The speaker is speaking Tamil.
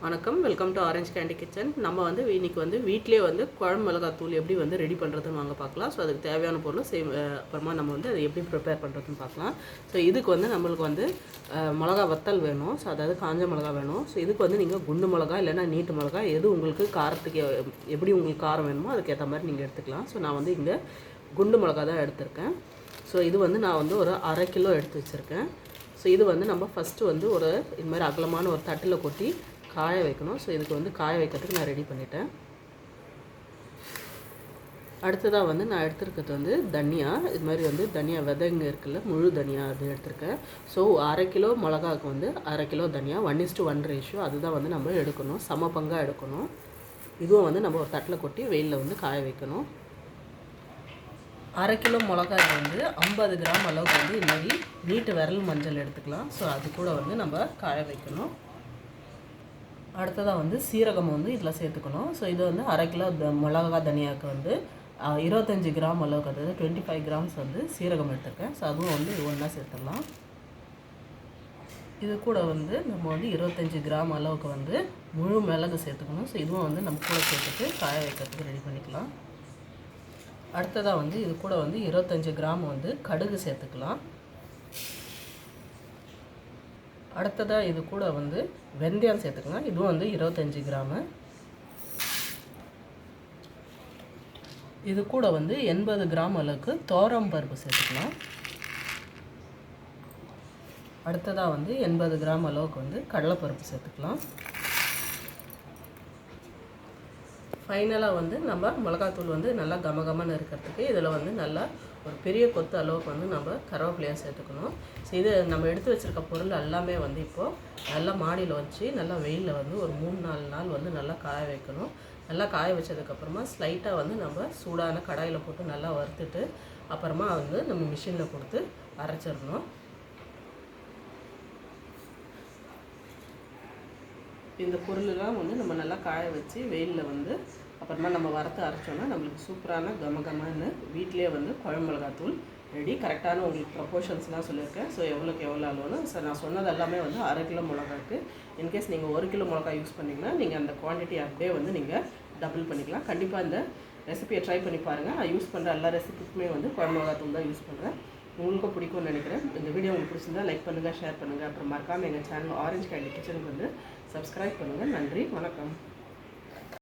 வணக்கம், welcome to orange candy kitchen. நம்ம வந்து இன்னைக்கு வந்து வீட்டிலே வந்து குழம்பு மிளகாய் தூள் எப்படி வந்து ரெடி பண்ணுறதுன்னு வாங்க பார்க்கலாம். ஸோ அதுக்கு தேவையான பொருள் அப்புறமா நம்ம வந்து அதை எப்படி ப்ரிப்பேர் பண்ணுறதுன்னு பார்க்கலாம். ஸோ இதுக்கு வந்து நம்மளுக்கு வந்து மிளகா வத்தல் வேணும். ஸோ அதாவது காஞ்ச மிளகா வேணும். ஸோ இதுக்கு வந்து நீங்கள் குண்டு மிளகா இல்லைன்னா நீட்டு மிளகா எது உங்களுக்கு காரத்துக்கு எப்படி உங்களுக்கு காரம் வேணுமோ அதுக்கேற்ற மாதிரி நீங்கள் எடுத்துக்கலாம். ஸோ நான் வந்து இங்கே குண்டு மிளகா தான் எடுத்திருக்கேன். ஸோ இது வந்து நான் வந்து ஒரு 1/2 கிலோ எடுத்து வச்சுருக்கேன். ஸோ இது வந்து நம்ம ஃபஸ்ட்டு வந்து இது மாதிரி அகலமான ஒரு தட்டில் கொட்டி காய வைக்கணும். ஸோ இதுக்கு வந்து காய வைக்கிறதுக்கு நான் ரெடி பண்ணிட்டேன். அடுத்ததாக வந்து நான் எடுத்துருக்கிறது வந்து தனியா. இது மாதிரி வந்து தனியா விதைங்க இருக்குல்ல, முழு தனியா அது எடுத்திருக்கேன். ஸோ 1/2 கிலோ மிளகாவுக்கு வந்து 1/2 கிலோ தனியா 1:1 ரேஷியோ அதுதான் வந்து நம்ம எடுக்கணும், சம பங்காக எடுக்கணும். இதுவும் வந்து நம்ம ஒரு தட்டில் கொட்டி வெயிலில் வந்து காய வைக்கணும். 1/2 கிலோ மிளகாய் வந்து 50 கிராம் அளவுக்கு வந்து இது மாதிரி நீட்டு விரல் மஞ்சள் எடுத்துக்கலாம். ஸோ அது கூட வந்து நம்ம காய வைக்கணும். அடுத்ததாக வந்து சீரகம் வந்து இதில் சேர்த்துக்கணும். ஸோ இது வந்து 1/2 கிலோ மிளகா தனியாவுக்கு வந்து 25 கிராம் அளவுக்கு, அதாவது 25 கிராம்ஸ் வந்து சீரகம் எடுத்துருக்கேன். ஸோ அதுவும் வந்து ஒன்றா சேர்த்துடலாம். இது கூட வந்து நம்ம வந்து 25 கிராம் அளவுக்கு வந்து முழு மிளகு சேர்த்துக்கணும். ஸோ இதுவும் வந்து நம்ம கூட சேர்த்துட்டு காய வைக்கிறதுக்கு ரெடி பண்ணிக்கலாம். அடுத்ததாக வந்து இது கூட வந்து 25 கிராம் வந்து கடுகு சேர்த்துக்கலாம். அடுத்ததாக இது கூட வந்து வெந்தயம் சேர்த்துக்கலாம். இதுவும் வந்து 25 கிராமு. இது கூட வந்து 80 கிராம் அளவுக்கு துவரம் பருப்பு சேர்த்துக்கலாம். அடுத்ததாக வந்து 80 கிராம் அளவுக்கு வந்து கடலைப்பருப்பு சேர்த்துக்கலாம். ஃபைனலாக வந்து நம்ம மிளகாத்தூள் வந்து நல்லா கமகமன்னு இருக்கிறதுக்கு இதில் வந்து நல்லா ஒரு பெரிய கொத்து அளவுக்கு வந்து நம்ம கருவேப்பிலையாக சேர்த்துக்கணும். ஸோ இது நம்ம எடுத்து வச்சுருக்க பொருள் எல்லாமே வந்து இப்போது நல்லா மாடியில் வச்சு நல்லா வெயிலில் வந்து ஒரு 3-4 நாள் வந்து நல்லா காய வைக்கணும். நல்லா காய வச்சதுக்கப்புறமா ஸ்லைட்டாக வந்து நம்ம சூடான கடாயில் போட்டு நல்லா வறுத்துட்டு அப்புறமா வந்து நம்ம மிஷினில் கொடுத்து அரைச்சிடணும். இந்த பொருளெலாம் வந்து நம்ம நல்லா காய வச்சு வெயிலில் வந்து அப்புறமா நம்ம வறுத்து அரைச்சோன்னா நம்மளுக்கு சூப்பரான கமகமான வீட்டிலே வந்து குழம்பு மிளகாத்தூள் ரெடி. கரெக்டான உங்களுக்கு ப்ரொப்போர்ஷன்ஸ்லாம் சொல்லியிருக்கேன். ஸோ எவ்வளோக்கு எவ்வளோ அளவுன்னு நான் சொன்னது எல்லாமே வந்து 1/2 கிலோ மிளகாக்கு. இன்கேஸ் நீங்கள் 1 கிலோ மிளகா யூஸ் பண்ணிங்கன்னா நீங்கள் அந்த குவான்டிட்டி அப்படியே வந்து நீங்கள் டபுள் பண்ணிக்கலாம். கண்டிப்பாக இந்த ரெசிபியை ட்ரை பண்ணி பாருங்கள். நான் யூஸ் பண்ணுற எல்லா ரெசிபிக்குமே வந்து குழம்பு மிளகாத்தூள் தான் யூஸ் பண்ணுறேன். உங்களுக்கும் பிடிக்கும்னு நினைக்கிறேன். இந்த வீடியோ உங்களுக்கு பிடிச்சிருந்தா லைக் பண்ணுங்கள், ஷேர் பண்ணுங்கள். அப்புறம் மறக்காமல் எங்கள் சேனல் ஆரஞ்ச் கேண்டி கிச்சனுக்கு வந்து சப்ஸ்கிரைப் பண்ணுங்கள். நன்றி, வணக்கம்.